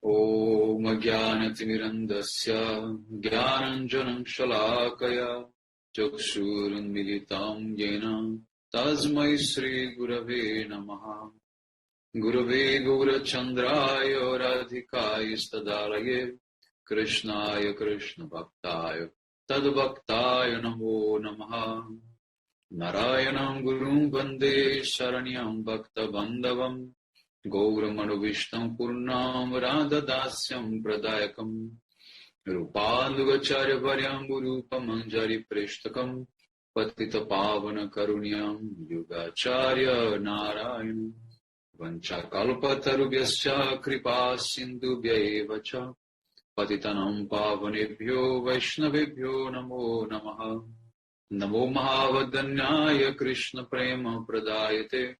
Om Jnanatirandasya Jnananjanam Shalakaya Chakshurunmilitam Yena Tasmai Shri Gurave Namaha. Gurave Gaurachandraya Radhikaya Stadalaye Krishnaya Krishna Bhaktaya Tadbhaktaya Namo Namaha. Narayanam Gurum Vande Sharanyam Bhakta Bandhavam Gauramanu Vishtam Purnam Radha Dasyam Pradayakam Rupalugacharya Varyam Gurupa Manjari Preshtakam Patita Pavana Karunyam Yugacharya Narayanam Vanchakalpatarubhyascha Kripa Sindhubhya Evacha Patitanam Pavanebhyo Vaishnavebhyo Namo Namaha. Namo Mahavadanyaya Krishna Prema Pradayate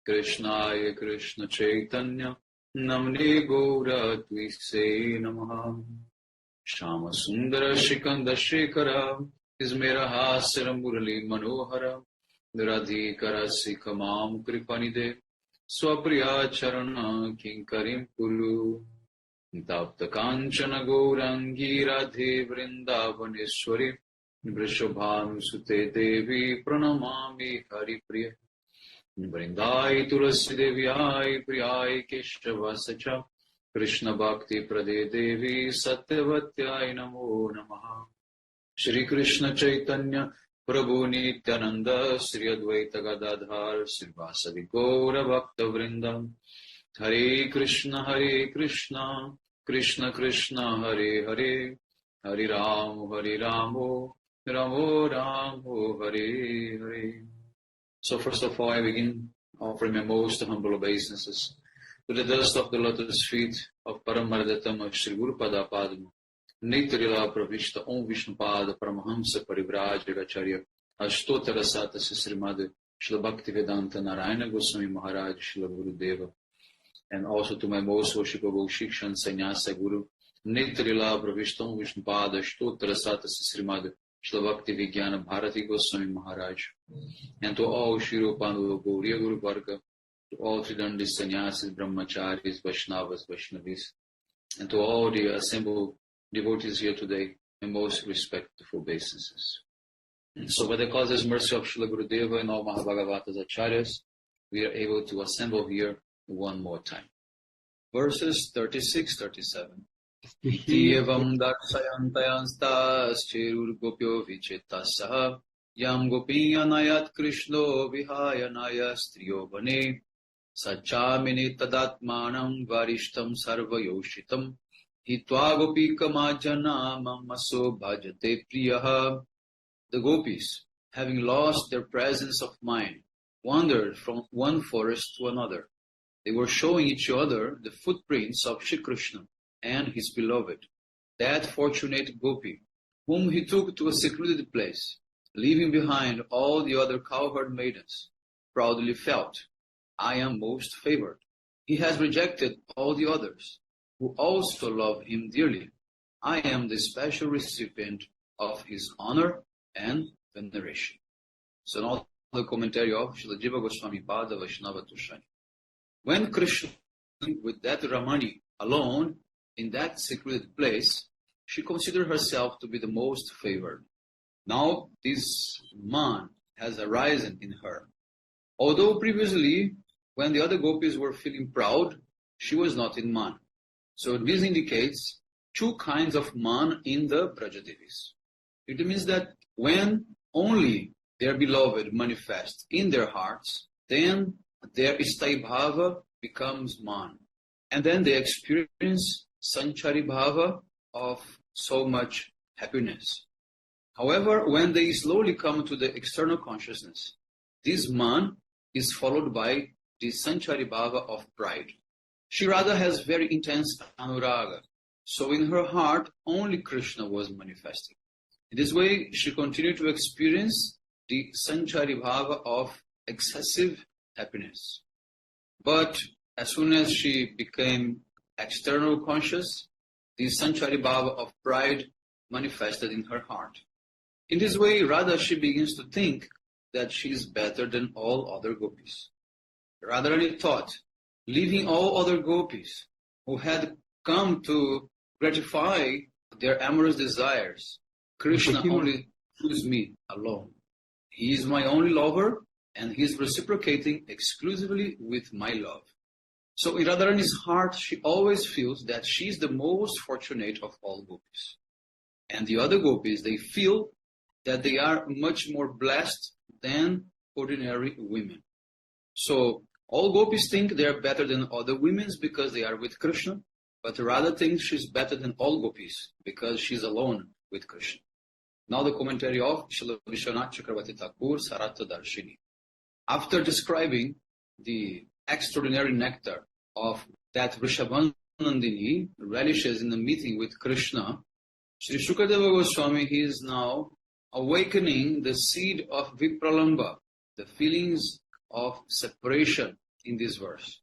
Krishnaya Krishna Chaitanya Namne Gaura Tvise Namaha. Shama Sundara Shikanda Shekara Ismera Hasara Murali Manohara Radhikara Sikamam Kripanide Swapriya Charana Kinkarim Puru Tapta Kanchana Gaurangi Radhe Vrindavaneshwari Vrishabhanu Sute Devi Pranamami Haripriya Vrindai Tulasi Devyai Priyai Keshavasa Krishna Bhakti Prade Devi Satyavatyai Namo Namaha. Shri Krishna Chaitanya Prabhu Nityananda Sri Advaita Gadadhar Srivasadi Gaura Bhakta Vrindam Hare Krishna Krishna Krishna Hare Hare Hare Ramo Ramo Ramo Hare Hare. So first of all, I begin offering my most humble obeisances to the dust of the lotus feet of Paramaradatam Shri Guru Pada Padma, Nitrila Pravishta Om Vishnupada Paramahamsa Parivrajagacharya Ashtotara Sata Srimad Shri Bhaktivedanta Narayana Goswami Maharaj Shri Guru Deva, and also to my most worshipable Shikshan Sannyasa Guru Nitrila Pravishta Om Vishnupada Ashtotara Sata Srimad Shri Bhakti Vijnana Bharati Goswami Maharaj, and to all Shri Rupananda Gauriya Guru Varga, to all Tridandi Sannyasis, Brahmacharis, Vaishnavas, Vaishnavis, and to all the assembled devotees here today, my most respectful obeisances. So by the causeless mercy of Srila Gurudeva and all Mahabhagavatas Acharyas, we are able to assemble here one more time. Verses 36-37. Tyevam darshayantayanstas cherur gopyo vichettasaha yam gopiyanayat krishno vihayanaya striyo vane sachamini tadatmanam varishtam sarvayoshitam hitva gopikama mamaso bhajate priyaha. The gopis, having lost their presence of mind, wandered from one forest to another. They were showing each other the footprints of Shri Krishna and his beloved, that fortunate gopi, whom he took to a secluded place, leaving behind all the other cowherd maidens, proudly felt, I am most favored. He has rejected all the others, who also love him dearly. I am the special recipient of his honor and veneration. So now the commentary of Srila Jiva Goswami Pada Vaishnava Tushani. When Krishna, with that Ramani alone, in that secluded place, she considered herself to be the most favored. Now this man has arisen in her. Although previously, when the other gopis were feeling proud, she was not in man. So this indicates two kinds of man in the Brajadevis. It means that when only their beloved manifests in their hearts, then their Istai Bhava becomes man. And then they experience Sanchari Bhava of so much happiness. However, when they slowly come to the external consciousness, this man is followed by the Sanchari Bhava of pride. She rather has very intense Anuraga. So in her heart, only Krishna was manifesting. In this way, she continued to experience the Sanchari Bhava of excessive happiness. But as soon as she became external conscious, the Sanchari Bhava of pride manifested in her heart. In this way, Radha, she begins to think that she is better than all other gopis. Radharani thought, leaving all other gopis who had come to gratify their amorous desires. Krishna only chooses me alone. He is my only lover, and he is reciprocating exclusively with my love. So in Radharani's heart, she always feels that she is the most fortunate of all gopis. And the other gopis, they feel that they are much more blessed than ordinary women. So all gopis think they are better than other women because they are with Krishna, but Radha thinks she's better than all gopis because she's alone with Krishna. Now the commentary of Srila Vishwanath Chakravarti Thakur, Sarata Darshini. After describing the extraordinary nectar of that Rishabhanandini relishes in the meeting with Krishna, Sri Shukadeva Goswami, he is now awakening the seed of Vipralamba, the feelings of separation in this verse.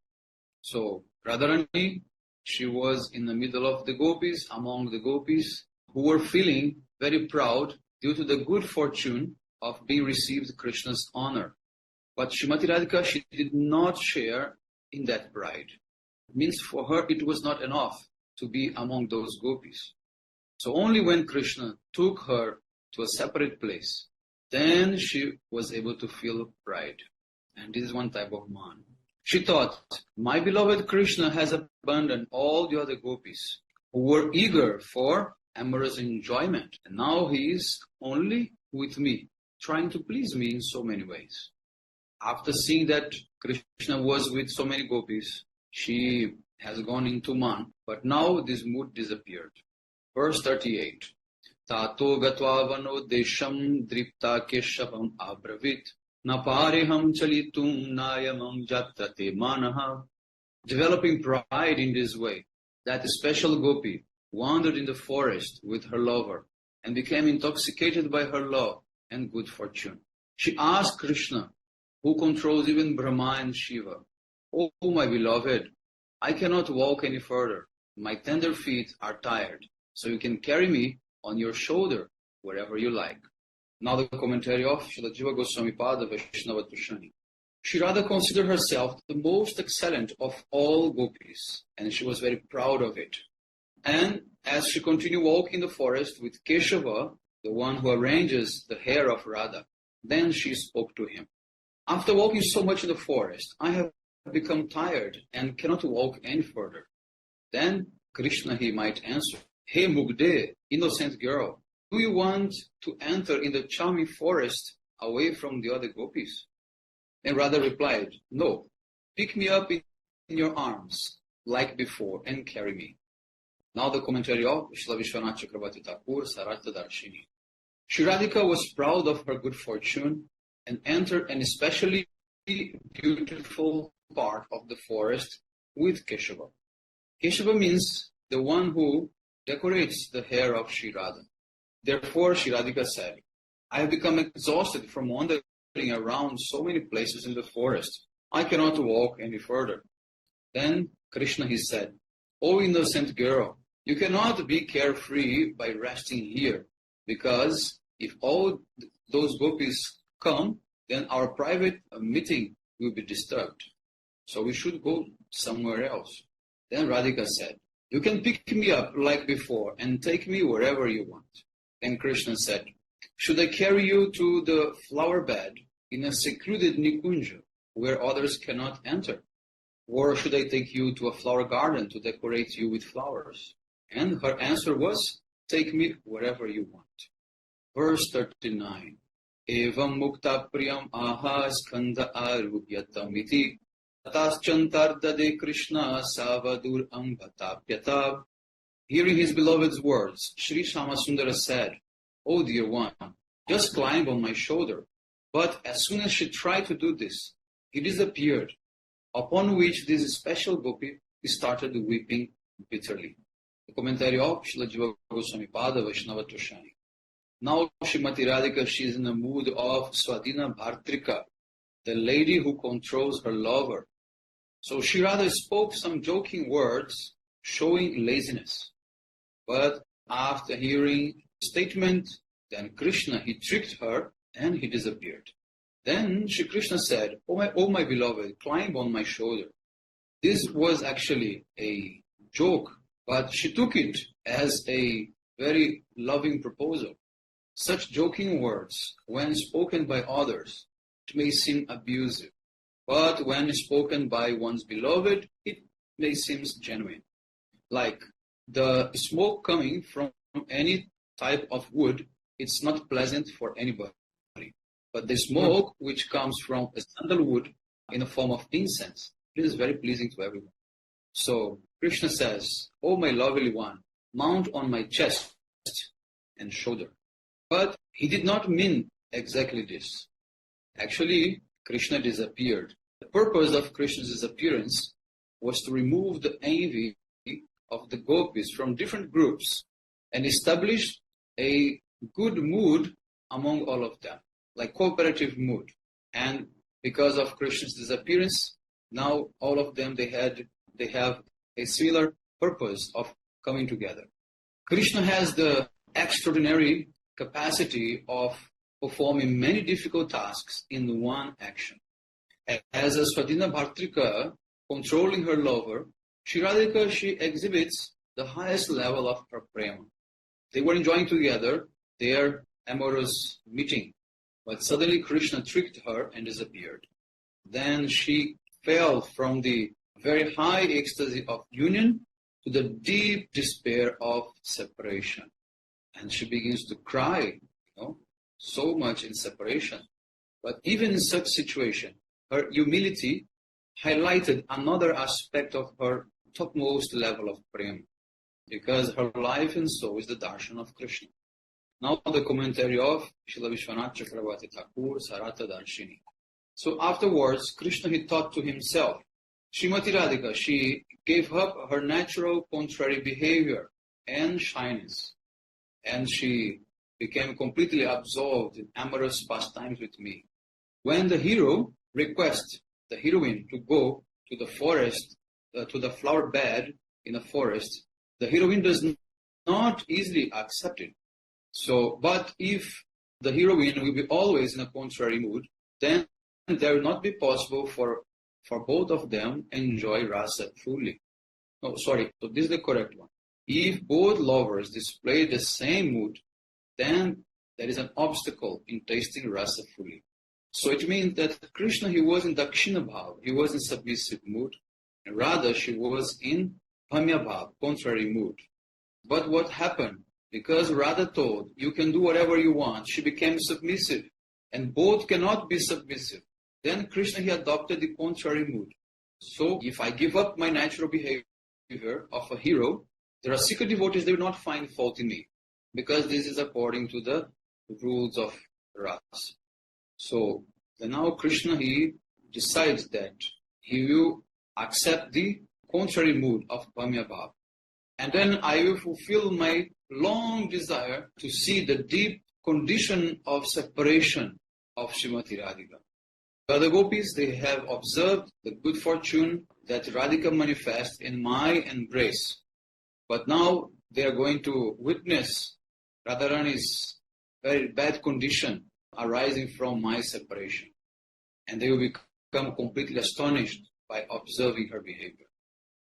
So Radharani, she was in the middle of the gopis, among the gopis who were feeling very proud due to the good fortune of being received Krishna's honor. But Srimati Radhika, she did not share in that pride. It means for her it was not enough to be among those gopis. So only when Krishna took her to a separate place, then she was able to feel pride. And this is one type of man. She thought, my beloved Krishna has abandoned all the other gopis who were eager for amorous enjoyment. And now he is only with me, trying to please me in so many ways. After seeing that Krishna was with so many gopis, she has gone into man, but now this mood disappeared. Verse 38. Tato gatva vanodesham dripta keshavam abravit napareham chalitum nayamam jattate manaha. Developing pride in this way, that special gopi wandered in the forest with her lover and became intoxicated by her love and good fortune. She asked Krishna, who controls even Brahma and Shiva, "Oh, my beloved, I cannot walk any further. My tender feet are tired, so you can carry me on your shoulder wherever you like." Now the commentary of Srila Jiva Goswami Pada Vaishnava Tushani. She rather considered herself the most excellent of all gopis, and she was very proud of it. And as she continued walking in the forest with Keshava, the one who arranges the hair of Radha, then she spoke to him. After walking so much in the forest, I have become tired and cannot walk any further. Then Krishna, he might answer, "Hey Mugde, innocent girl, do you want to enter in the charming forest away from the other gopis?" And Radha replied, "No, pick me up in your arms like before and carry me." Now the commentary of Srila Vishwanath Chakravarti Thakur, Sarata Darshini. Shri Radhika was proud of her good fortune and entered an especially beautiful part of the forest with Keshava. Keshava means the one who decorates the hair of Shri Radha. Therefore, Shri Radhika said, "I have become exhausted from wandering around so many places in the forest. I cannot walk any further." Then Krishna, he said, "O innocent girl, you cannot be carefree by resting here, because if all those gopis come, then our private meeting will be disturbed. So we should go somewhere else." Then Radhika said, "You can pick me up like before and take me wherever you want." Then Krishna said, "Should I carry you to the flower bed in a secluded Nikunja where others cannot enter? Or should I take you to a flower garden to decorate you with flowers?" And her answer was, "Take me wherever you want." Verse 39. Evam mukta priyam aha skandha arubhyatamiti tataschantardade Krishna savadur ambatapyatab. Hearing his beloved's words, Sri Shamasundara said, "O dear one, just climb on my shoulder." But as soon as she tried to do this, he disappeared, upon which this special gopi started weeping bitterly. The commentary of Srila Jiva Goswami Pada Vaishnava Tushani. Now Srimati Radhika, she is in the mood of Swadhina Bhartrika, the lady who controls her lover. So she rather spoke some joking words showing laziness. But after hearing the statement, then Krishna, he tricked her and he disappeared. Then Shri Krishna said, oh my beloved, climb on my shoulder." This was actually a joke But she took it as a very loving proposal. Such joking words, when spoken by others, it may seem abusive. But when spoken by one's beloved, it may seem genuine. Like the smoke coming from any type of wood, it's not pleasant for anybody. But the smoke which comes from a sandalwood in the form of incense, it is very pleasing to everyone. So Krishna says, "Oh my lovely one, mount on my chest and shoulder." But he did not mean exactly this. Actually, Krishna disappeared. The purpose of Krishna's disappearance was to remove the envy of the gopis from different groups and establish a good mood among all of them, like cooperative mood. And because of Krishna's disappearance, now all of them, they have a similar purpose of coming together. Krishna has the extraordinary capacity of performing many difficult tasks in one action. As a Swadhina Bhartrika controlling her lover, Shri Radhika, she exhibits the highest level of her prema. They were enjoying together their amorous meeting, but suddenly Krishna tricked her and disappeared. Then she fell from the very high ecstasy of union to the deep despair of separation. And she begins to cry, so much in separation. But even in such situation, her humility highlighted another aspect of her topmost level of prema, because her life and soul is the darshan of Krishna. Now the commentary of Srila Vishwanath Chakravarti Thakur, Sarata Darshini. So afterwards, Krishna, he thought to himself, Srimati Radhika, she gave up her natural contrary behavior and shyness, and she became completely absorbed in amorous pastimes with me. When the hero requests the heroine to go to the forest, to the flower bed in a forest, the heroine does not easily accept it. So, but if the heroine will be always in a contrary mood, then there will not be possible for both of them enjoy rasa fully. So this is the correct one. If both lovers display the same mood, then there is an obstacle in tasting rasa fully. So it means that Krishna, he was in Dakshina Bhav, he was in submissive mood, and Radha, she was in Pamya Bhav, contrary mood. But what happened? Because Radha told, you can do whatever you want, she became submissive, and both cannot be submissive. Then Krishna, he adopted the contrary mood. So if I give up my natural behavior of a hero, the Rasika devotees, they will not find fault in me, because this is according to the rules of Rasa. So then now Krishna, he decides that he will accept the contrary mood of Pamya Bhav. And then I will fulfill my long desire to see the deep condition of separation of Srimati Radhika. The other gopis, they have observed the good fortune that Radhika manifests in my embrace. But now they are going to witness Radharani's very bad condition arising from my separation. And they will become completely astonished by observing her behavior.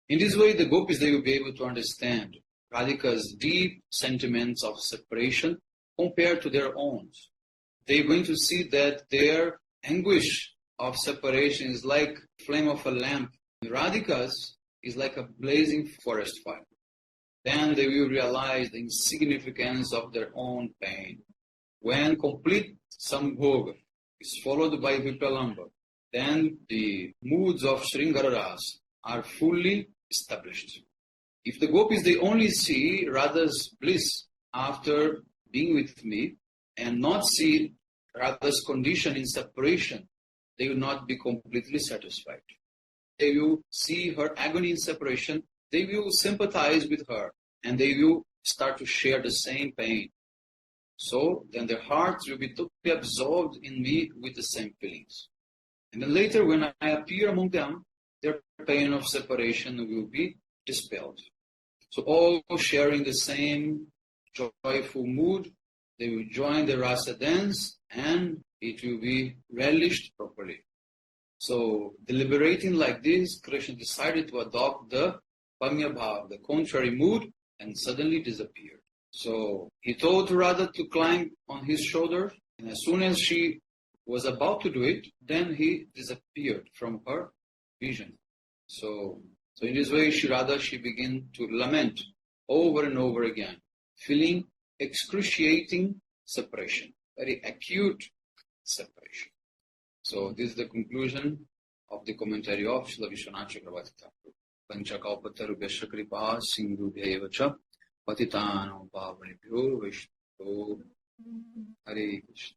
In this way, the gopis, they will be able to understand Radhika's deep sentiments of separation compared to their own. They are going to see that their anguish of separation is like the flame of a lamp. Radhika's is like a blazing forest fire. Then they will realize the insignificance of their own pain. When complete Sambhoga is followed by Vipalamba, then the moods of Sringara Rasa are fully established. If the gopis, they only see Radha's bliss after being with me and not see Radha's condition in separation, they will not be completely satisfied. They will see her agony in separation, they will sympathize with her, and they will start to share the same pain. So then their hearts will be totally absorbed in me with the same feelings. And then later, when I appear among them, their pain of separation will be dispelled. So all sharing the same joyful mood, they will join the rasa dance and it will be relished properly. So deliberating like this, Krishna decided to adopt the Pamya Bhav, the contrary mood, and suddenly disappeared. So he told Radha to climb on his shoulder, and as soon as she was about to do it, then he disappeared from her vision. So in this way, she began to lament over and over again, feeling excruciating separation, very acute separation. So this is the conclusion of the commentary of Srila Vishwanath Chakravarti Thakur. Panchakaupatarubhyasya kripa sindhubhyaiva cha patitanam pavanebhyo vaishnavyo. Hare Krishna.